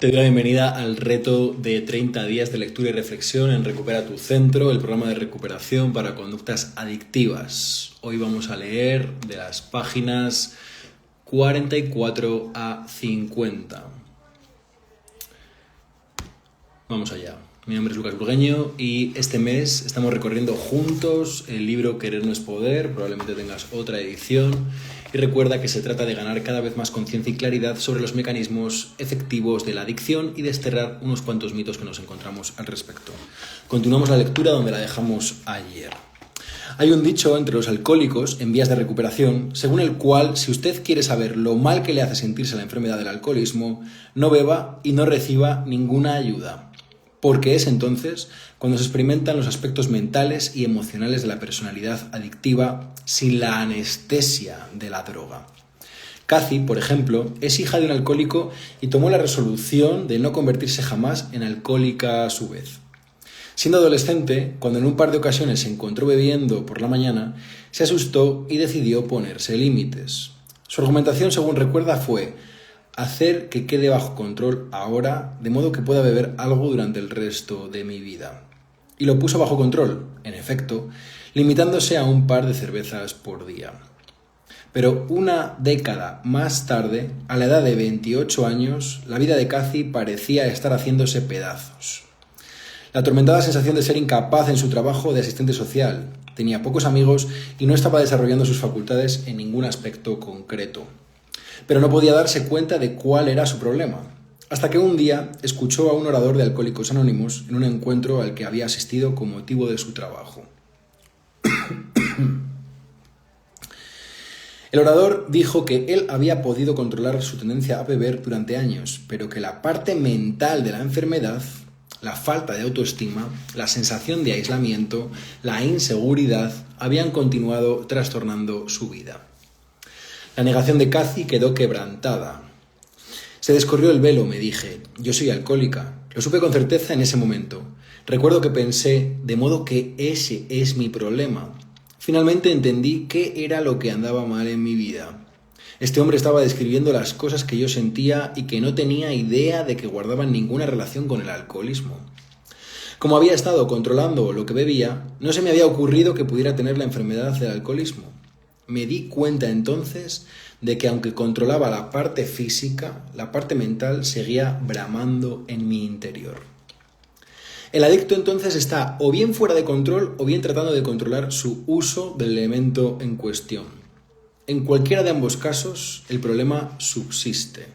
Te doy la bienvenida al reto de 30 días de lectura y reflexión en Recupera tu Centro, el programa de recuperación para conductas adictivas. Hoy vamos a leer de las páginas 44 a 50. Vamos allá. Mi nombre es Lucas Burgueño y este mes estamos recorriendo juntos el libro Querer no es poder. Probablemente tengas otra edición. Y recuerda que se trata de ganar cada vez más conciencia y claridad sobre los mecanismos efectivos de la adicción y desterrar unos cuantos mitos que nos encontramos al respecto. Continuamos la lectura donde la dejamos ayer. Hay un dicho entre los alcohólicos en vías de recuperación, según el cual, si usted quiere saber lo mal que le hace sentirse la enfermedad del alcoholismo, no beba y no reciba ninguna ayuda. Porque es entonces cuando se experimentan los aspectos mentales y emocionales de la personalidad adictiva sin la anestesia de la droga. Cathy, por ejemplo, es hija de un alcohólico y tomó la resolución de no convertirse jamás en alcohólica a su vez. Siendo adolescente, cuando en un par de ocasiones se encontró bebiendo por la mañana, se asustó y decidió ponerse límites. Su argumentación, según recuerda, fue: hacer que quede bajo control ahora, de modo que pueda beber algo durante el resto de mi vida. Y lo puso bajo control, en efecto, limitándose a un par de cervezas por día. Pero una década más tarde, a la edad de 28 años, la vida de Cathy parecía estar haciéndose pedazos. La atormentada sensación de ser incapaz en su trabajo de asistente social, tenía pocos amigos y no estaba desarrollando sus facultades en ningún aspecto concreto. Pero no podía darse cuenta de cuál era su problema, hasta que un día escuchó a un orador de Alcohólicos Anónimos en un encuentro al que había asistido con motivo de su trabajo. El orador dijo que él había podido controlar su tendencia a beber durante años, pero que la parte mental de la enfermedad, la falta de autoestima, la sensación de aislamiento, la inseguridad, habían continuado trastornando su vida. La negación de Cathy quedó quebrantada. Se descorrió el velo, me dije. Yo soy alcohólica. Lo supe con certeza en ese momento. Recuerdo que pensé, de modo que ese es mi problema. Finalmente entendí qué era lo que andaba mal en mi vida. Este hombre estaba describiendo las cosas que yo sentía y que no tenía idea de que guardaban ninguna relación con el alcoholismo. Como había estado controlando lo que bebía, no se me había ocurrido que pudiera tener la enfermedad del alcoholismo. Me di cuenta entonces de que aunque controlaba la parte física, la parte mental seguía bramando en mi interior. El adicto entonces está o bien fuera de control o bien tratando de controlar su uso del elemento en cuestión. En cualquiera de ambos casos, el problema subsiste.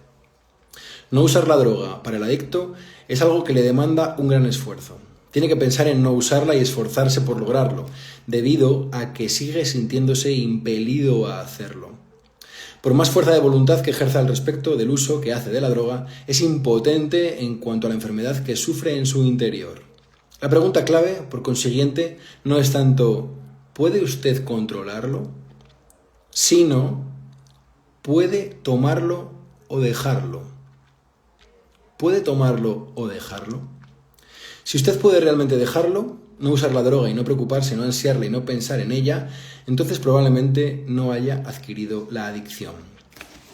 No usar la droga para el adicto es algo que le demanda un gran esfuerzo. Tiene que pensar en no usarla y esforzarse por lograrlo, debido a que sigue sintiéndose impelido a hacerlo. Por más fuerza de voluntad que ejerza al respecto del uso que hace de la droga, es impotente en cuanto a la enfermedad que sufre en su interior. La pregunta clave, por consiguiente, no es tanto ¿puede usted controlarlo?, sino ¿puede tomarlo o dejarlo? ¿Puede tomarlo o dejarlo? Si usted puede realmente dejarlo, no usar la droga y no preocuparse, no ansiarla y no pensar en ella, entonces probablemente no haya adquirido la adicción.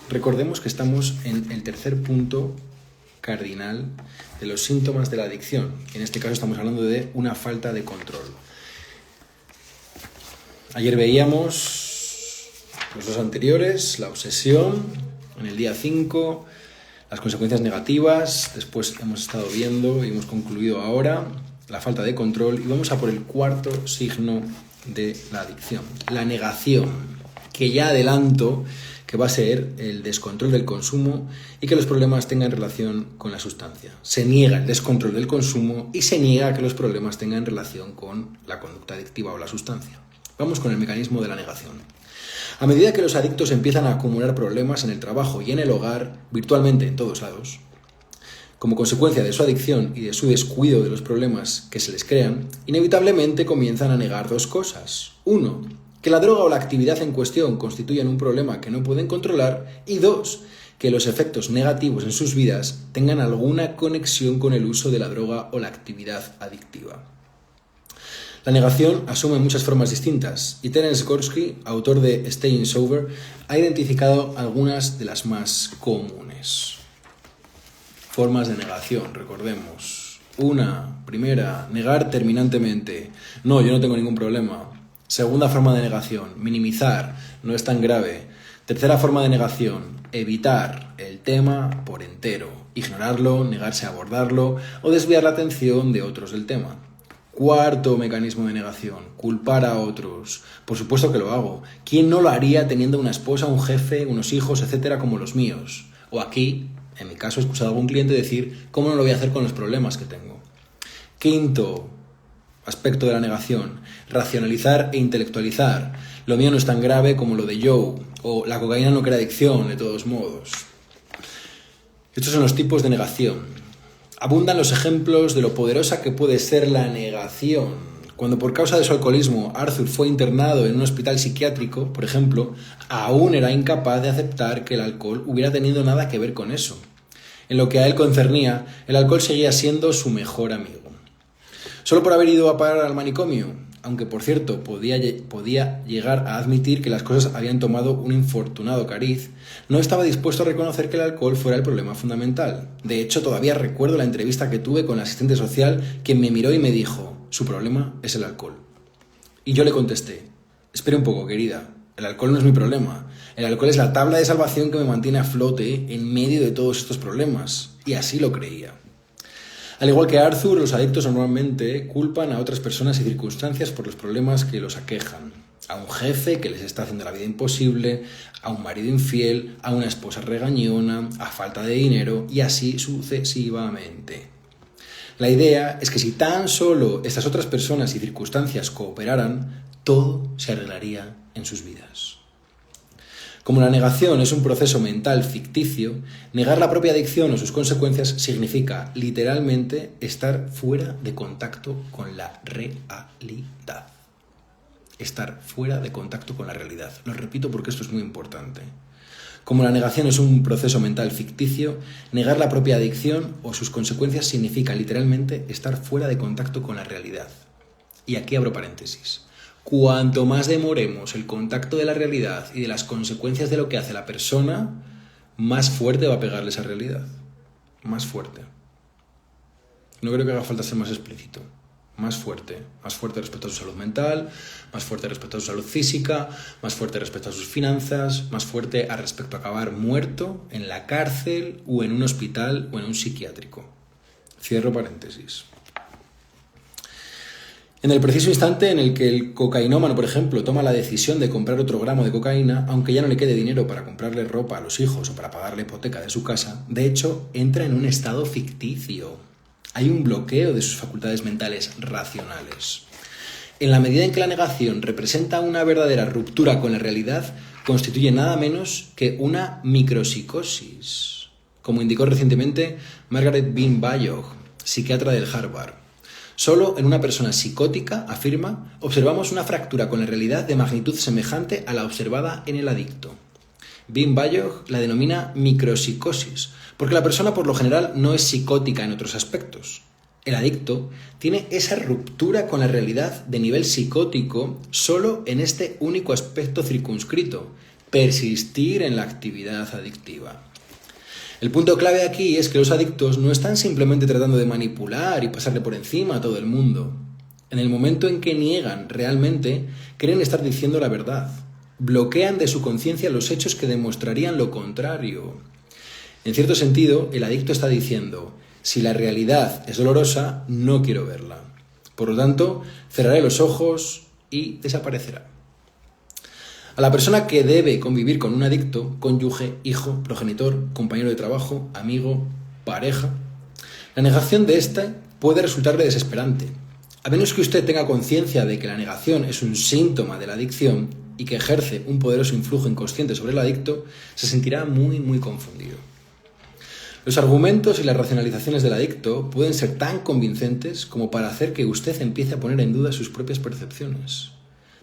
Recordemos que estamos en el tercer punto cardinal de los síntomas de la adicción. En este caso estamos hablando de una falta de control. Ayer veíamos los dos anteriores, la obsesión, en el día 5... las consecuencias negativas, después hemos estado viendo y hemos concluido ahora la falta de control y vamos a por el cuarto signo de la adicción, la negación, que ya adelanto que va a ser el descontrol del consumo y que los problemas tengan relación con la sustancia. Se niega el descontrol del consumo y se niega que los problemas tengan relación con la conducta adictiva o la sustancia. Vamos con el mecanismo de la negación. A medida que los adictos empiezan a acumular problemas en el trabajo y en el hogar, virtualmente en todos lados, como consecuencia de su adicción y de su descuido de los problemas que se les crean, inevitablemente comienzan a negar dos cosas. 1. Que la droga o la actividad en cuestión constituyen un problema que no pueden controlar. Y 2. Que los efectos negativos en sus vidas tengan alguna conexión con el uso de la droga o la actividad adictiva. La negación asume muchas formas distintas y Terence Gorski, autor de Staying Sober, ha identificado algunas de las más comunes. formas de negación, recordemos. Primera, negar terminantemente. No, yo no tengo ningún problema. Segunda forma de negación, minimizar, no es tan grave. Tercera forma de negación, evitar el tema por entero, ignorarlo, negarse a abordarlo o desviar la atención de otros del tema. Cuarto mecanismo de negación, culpar a otros. Por supuesto que lo hago. ¿Quién no lo haría teniendo una esposa, un jefe, unos hijos, etcétera, como los míos? O aquí, en mi caso, he escuchado a algún cliente decir, ¿cómo no lo voy a hacer con los problemas que tengo? Quinto aspecto de la negación, racionalizar e intelectualizar. Lo mío no es tan grave como lo de Joe, o la cocaína no crea adicción, de todos modos. Estos son los tipos de negación. Abundan los ejemplos de lo poderosa que puede ser la negación. Cuando por causa de su alcoholismo Arthur fue internado en un hospital psiquiátrico, por ejemplo, aún era incapaz de aceptar que el alcohol hubiera tenido nada que ver con eso. En lo que a él concernía, el alcohol seguía siendo su mejor amigo. Solo por haber ido a parar al manicomio, aunque por cierto podía llegar a admitir que las cosas habían tomado un infortunado cariz, no estaba dispuesto a reconocer que el alcohol fuera el problema fundamental. De hecho, todavía recuerdo la entrevista que tuve con la asistente social, quien me miró y me dijo, su problema es el alcohol. Y yo le contesté, espere un poco, querida, el alcohol no es mi problema. El alcohol es la tabla de salvación que me mantiene a flote en medio de todos estos problemas. Y así lo creía. Al igual que Arthur, los adictos normalmente culpan a otras personas y circunstancias por los problemas que los aquejan. A un jefe que les está haciendo la vida imposible, a un marido infiel, a una esposa regañona, a falta de dinero y así sucesivamente. La idea es que si tan solo estas otras personas y circunstancias cooperaran, todo se arreglaría en sus vidas. Como la negación es un proceso mental ficticio, negar la propia adicción o sus consecuencias significa, literalmente, estar fuera de contacto con la realidad. Estar fuera de contacto con la realidad. Lo repito porque esto es muy importante. Como la negación es un proceso mental ficticio, negar la propia adicción o sus consecuencias significa, literalmente, estar fuera de contacto con la realidad. Y aquí abro paréntesis. Cuanto más demoremos el contacto de la realidad y de las consecuencias de lo que hace la persona, más fuerte va a pegarle esa realidad. Más fuerte. No creo que haga falta ser más explícito. Más fuerte respecto a su salud mental, más fuerte respecto a su salud física, más fuerte respecto a sus finanzas, más fuerte respecto a acabar muerto en la cárcel o en un hospital o en un psiquiátrico. Cierro paréntesis. En el preciso instante en el que el cocainómano, por ejemplo, toma la decisión de comprar otro gramo de cocaína, aunque ya no le quede dinero para comprarle ropa a los hijos o para pagar la hipoteca de su casa, de hecho, entra en un estado ficticio. Hay un bloqueo de sus facultades mentales racionales. En la medida en que la negación representa una verdadera ruptura con la realidad, constituye nada menos que una micropsicosis, como indicó recientemente Margaret Bean Bayog, psiquiatra del Harvard. Solo en una persona psicótica, afirma, observamos una fractura con la realidad de magnitud semejante a la observada en el adicto. Bean Bayog la denomina micropsicosis, porque la persona por lo general no es psicótica en otros aspectos. El adicto tiene esa ruptura con la realidad de nivel psicótico solo en este único aspecto circunscrito, persistir en la actividad adictiva. El punto clave aquí es que los adictos no están simplemente tratando de manipular y pasarle por encima a todo el mundo. En el momento en que niegan realmente, creen estar diciendo la verdad. Bloquean de su conciencia los hechos que demostrarían lo contrario. En cierto sentido, el adicto está diciendo, si la realidad es dolorosa, no quiero verla. Por lo tanto, cerraré los ojos y desaparecerá. A la persona que debe convivir con un adicto, cónyuge, hijo, progenitor, compañero de trabajo, amigo, pareja, la negación de ésta puede resultarle desesperante. A menos que usted tenga conciencia de que la negación es un síntoma de la adicción y que ejerce un poderoso influjo inconsciente sobre el adicto, se sentirá muy confundido. Los argumentos y las racionalizaciones del adicto pueden ser tan convincentes como para hacer que usted empiece a poner en duda sus propias percepciones.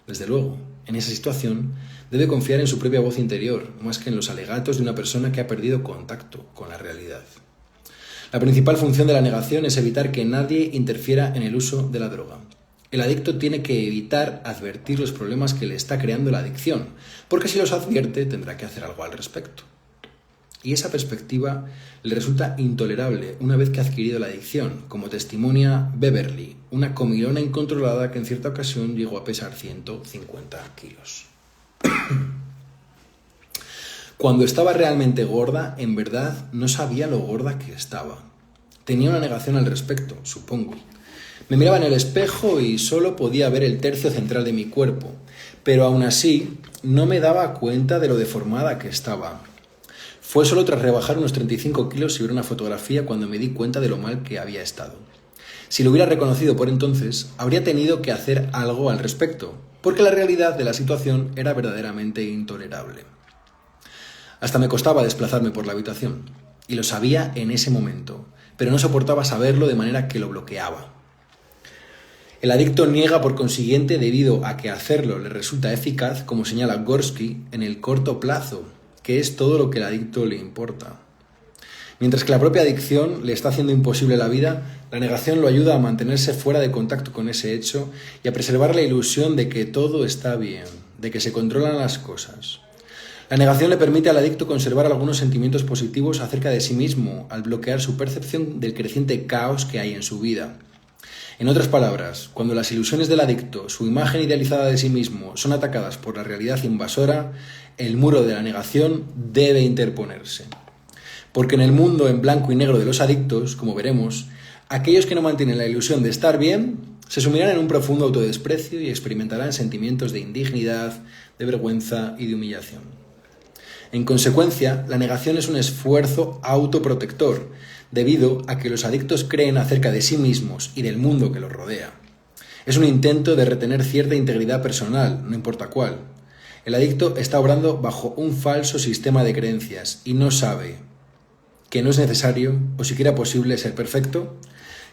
Desde luego, en esa situación, debe confiar en su propia voz interior, más que en los alegatos de una persona que ha perdido contacto con la realidad. La principal función de la negación es evitar que nadie interfiera en el uso de la droga. El adicto tiene que evitar advertir los problemas que le está creando la adicción, porque si los advierte tendrá que hacer algo al respecto. Y esa perspectiva le resulta intolerable una vez que ha adquirido la adicción, como testimonia Beverly, una comilona incontrolada que en cierta ocasión llegó a pesar 150 kilos. Cuando estaba realmente gorda, en verdad no sabía lo gorda que estaba. Tenía una negación al respecto, supongo. Me miraba en el espejo y solo podía ver el tercio central de mi cuerpo, pero aún así no me daba cuenta de lo deformada que estaba. Fue solo tras rebajar unos 35 kilos y ver una fotografía cuando me di cuenta de lo mal que había estado. Si lo hubiera reconocido por entonces, habría tenido que hacer algo al respecto, porque la realidad de la situación era verdaderamente intolerable. Hasta me costaba desplazarme por la habitación, y lo sabía en ese momento, pero no soportaba saberlo de manera que lo bloqueaba. El adicto niega por consiguiente debido a que hacerlo le resulta eficaz, como señala Gorski, en el corto plazo, que es todo lo que el adicto le importa. Mientras que la propia adicción le está haciendo imposible la vida, la negación lo ayuda a mantenerse fuera de contacto con ese hecho y a preservar la ilusión de que todo está bien, de que se controlan las cosas. La negación le permite al adicto conservar algunos sentimientos positivos acerca de sí mismo, al bloquear su percepción del creciente caos que hay en su vida. En otras palabras, cuando las ilusiones del adicto, su imagen idealizada de sí mismo, son atacadas por la realidad invasora, el muro de la negación debe interponerse. Porque en el mundo en blanco y negro de los adictos, como veremos, aquellos que no mantienen la ilusión de estar bien, se sumirán en un profundo autodesprecio y experimentarán sentimientos de indignidad, de vergüenza y de humillación. En consecuencia, la negación es un esfuerzo autoprotector, debido a que los adictos creen acerca de sí mismos y del mundo que los rodea. Es un intento de retener cierta integridad personal, no importa cuál. El adicto está obrando bajo un falso sistema de creencias y no sabe que no es necesario o siquiera posible ser perfecto,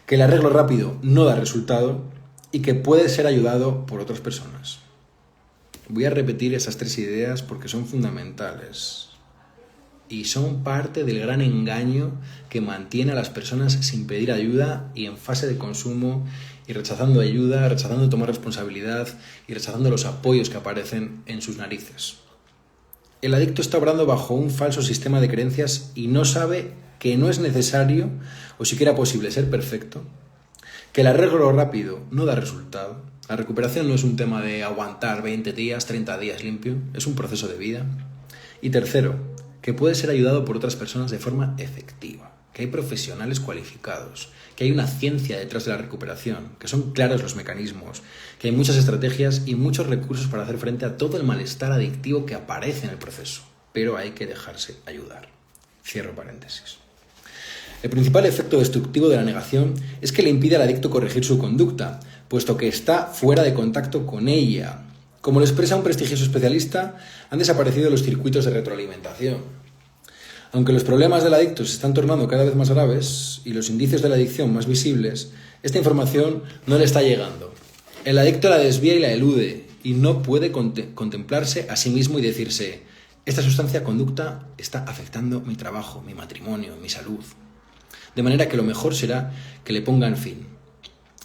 que el arreglo rápido no da resultado y que puede ser ayudado por otras personas. Voy a repetir esas 3 ideas porque son fundamentales y son parte del gran engaño que mantiene a las personas sin pedir ayuda y en fase de consumo y rechazando ayuda, rechazando tomar responsabilidad y rechazando los apoyos que aparecen en sus narices. El adicto está obrando bajo un falso sistema de creencias y no sabe que no es necesario o siquiera posible ser perfecto, que el arreglo rápido no da resultado. La recuperación no es un tema de aguantar 20 días, 30 días limpio, es un proceso de vida. Y tercero, que puede ser ayudado por otras personas de forma efectiva, que hay profesionales cualificados, que hay una ciencia detrás de la recuperación, que son claros los mecanismos, que hay muchas estrategias y muchos recursos para hacer frente a todo el malestar adictivo que aparece en el proceso, pero hay que dejarse ayudar. Cierro paréntesis. El principal efecto destructivo de la negación es que le impide al adicto corregir su conducta, puesto que está fuera de contacto con ella. Como lo expresa un prestigioso especialista, han desaparecido los circuitos de retroalimentación. Aunque los problemas del adicto se están tornando cada vez más graves y los indicios de la adicción más visibles, esta información no le está llegando. El adicto la desvía y la elude y no puede contemplarse a sí mismo y decirse: esta sustancia conducta está afectando mi trabajo, mi matrimonio, mi salud. De manera que lo mejor será que le pongan fin.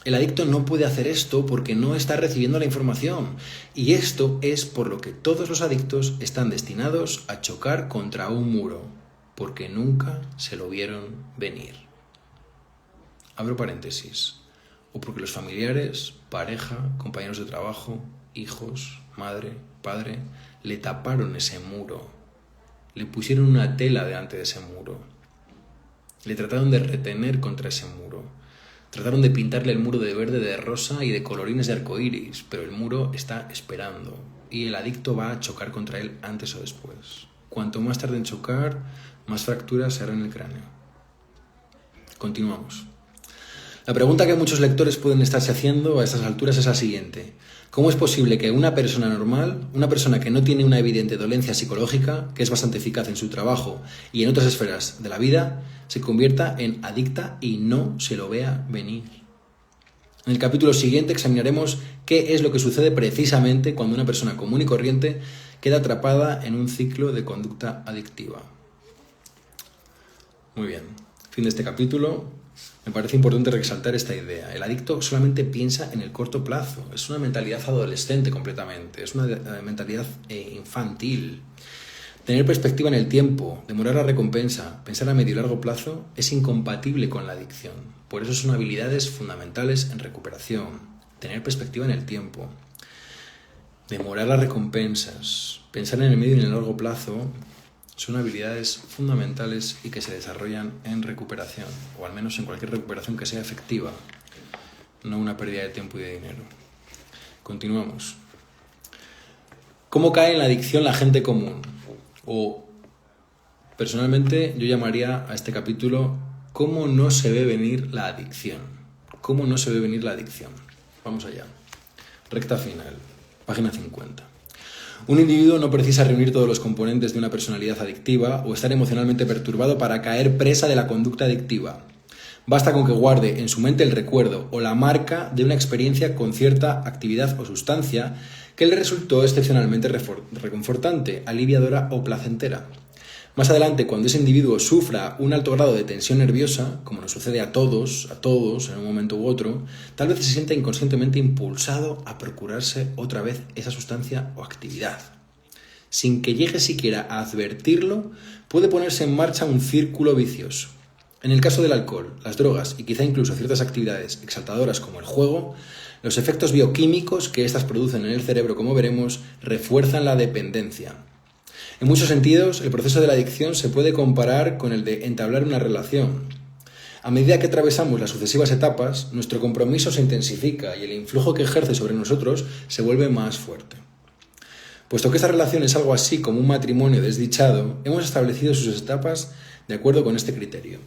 El adicto no puede hacer esto porque no está recibiendo la información. Y esto es por lo que todos los adictos están destinados a chocar contra un muro, porque nunca se lo vieron venir. Abro paréntesis. O porque los familiares, pareja, compañeros de trabajo, hijos, madre, padre, le taparon ese muro. Le pusieron una tela delante de ese muro. Le trataron de retener contra ese muro. Trataron de pintarle el muro de verde, de rosa y de colorines de arcoíris, pero el muro está esperando y el adicto va a chocar contra él antes o después. Cuanto más tarde en chocar, más fracturas se harán en el cráneo. Continuamos. La pregunta que muchos lectores pueden estarse haciendo a estas alturas es la siguiente: ¿cómo es posible que una persona normal, una persona que no tiene una evidente dolencia psicológica, que es bastante eficaz en su trabajo y en otras esferas de la vida, se convierta en adicta y no se lo vea venir? En el capítulo siguiente examinaremos qué es lo que sucede precisamente cuando una persona común y corriente queda atrapada en un ciclo de conducta adictiva. Muy bien, fin de este capítulo. Me parece importante resaltar esta idea. El adicto solamente piensa en el corto plazo. Es una mentalidad adolescente completamente. Es una mentalidad infantil. Tener perspectiva en el tiempo, demorar la recompensa, pensar a medio y largo plazo es incompatible con la adicción. Por eso son habilidades fundamentales en recuperación. Tener perspectiva en el tiempo, demorar las recompensas, pensar en el medio y en el largo plazo son habilidades fundamentales y que se desarrollan en recuperación, o al menos en cualquier recuperación que sea efectiva, no una pérdida de tiempo y de dinero. Continuamos. ¿Cómo cae en la adicción la gente común? O, personalmente, yo llamaría a este capítulo ¿Cómo no se ve venir la adicción? ¿Cómo no se ve venir la adicción? Vamos allá. Recta final, página 50. Un individuo no precisa reunir todos los componentes de una personalidad adictiva o estar emocionalmente perturbado para caer presa de la conducta adictiva. Basta con que guarde en su mente el recuerdo o la marca de una experiencia con cierta actividad o sustancia que le resultó excepcionalmente reconfortante, aliviadora o placentera. Más adelante, cuando ese individuo sufra un alto grado de tensión nerviosa, como nos sucede a todos en un momento u otro, tal vez se sienta inconscientemente impulsado a procurarse otra vez esa sustancia o actividad. Sin que llegue siquiera a advertirlo, puede ponerse en marcha un círculo vicioso. En el caso del alcohol, las drogas y quizá incluso ciertas actividades exaltadoras como el juego, los efectos bioquímicos que éstas producen en el cerebro, como veremos, refuerzan la dependencia. En muchos sentidos, el proceso de la adicción se puede comparar con el de entablar una relación. A medida que atravesamos las sucesivas etapas, nuestro compromiso se intensifica y el influjo que ejerce sobre nosotros se vuelve más fuerte. Puesto que esta relación es algo así como un matrimonio desdichado, hemos establecido sus etapas de acuerdo con este criterio.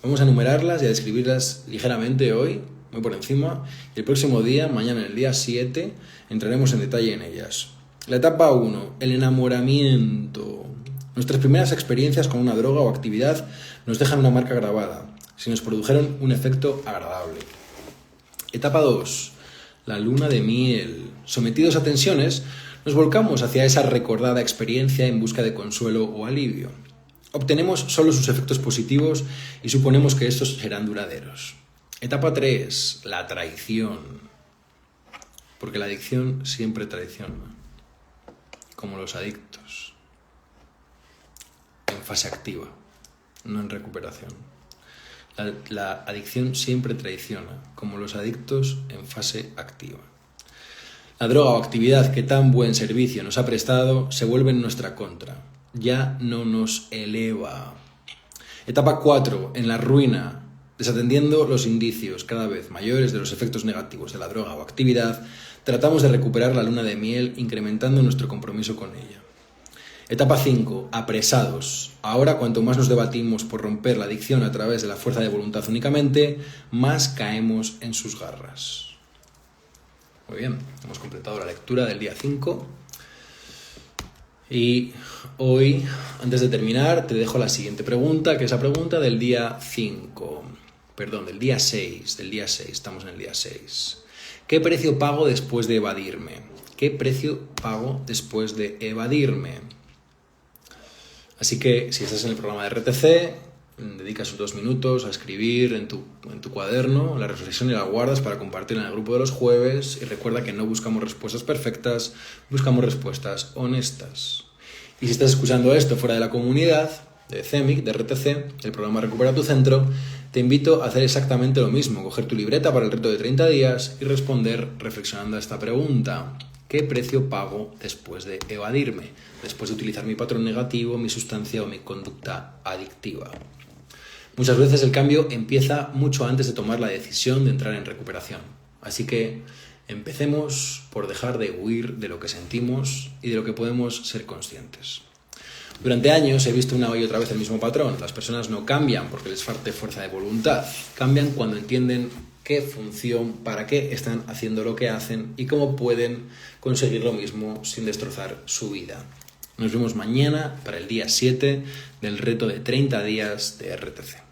Vamos a enumerarlas y a describirlas ligeramente hoy, muy por encima, y el próximo día, mañana en el día 7, entraremos en detalle en ellas. La etapa 1, el enamoramiento. Nuestras primeras experiencias con una droga o actividad nos dejan una marca grabada, si nos produjeron un efecto agradable. Etapa 2, la luna de miel. Sometidos a tensiones, nos volcamos hacia esa recordada experiencia en busca de consuelo o alivio. Obtenemos solo sus efectos positivos y suponemos que estos serán duraderos. Etapa 3, la traición. Porque la adicción siempre traiciona, como los adictos, en fase activa, no en recuperación. La adicción siempre traiciona, como los adictos en fase activa. La droga o actividad que tan buen servicio nos ha prestado se vuelve en nuestra contra. Ya no nos eleva. Etapa 4, en la ruina. Desatendiendo los indicios cada vez mayores de los efectos negativos de la droga o actividad, tratamos de recuperar la luna de miel incrementando nuestro compromiso con ella. Etapa 5, apresados. Ahora, cuanto más nos debatimos por romper la adicción a través de la fuerza de voluntad únicamente, más caemos en sus garras. Muy bien, hemos completado la lectura del día 5. Y hoy, antes de terminar, te dejo la siguiente pregunta, que es la pregunta del día 5. Perdón, del día 6. Estamos en el día 6. ¿Qué precio pago después de evadirme? ¿Qué precio pago después de evadirme? Así que, si estás en el programa de RTC, dedicas 2 minutos a escribir en tu cuaderno la reflexión y la guardas para compartirla en el grupo de los jueves. Y recuerda que no buscamos respuestas perfectas, buscamos respuestas honestas. Y si estás escuchando esto fuera de la comunidad de CEMIC, de RTC, el programa Recupera tu Centro, te invito a hacer exactamente lo mismo, coger tu libreta para el reto de 30 días y responder reflexionando a esta pregunta. ¿Qué precio pago después de evadirme? Después de utilizar mi patrón negativo, mi sustancia o mi conducta adictiva. Muchas veces el cambio empieza mucho antes de tomar la decisión de entrar en recuperación. Así que empecemos por dejar de huir de lo que sentimos y de lo que podemos ser conscientes. Durante años he visto una y otra vez el mismo patrón. Las personas no cambian porque les falte fuerza de voluntad. Cambian cuando entienden qué función, para qué están haciendo lo que hacen y cómo pueden conseguir lo mismo sin destrozar su vida. Nos vemos mañana para el día 7 del reto de 30 días de RTC.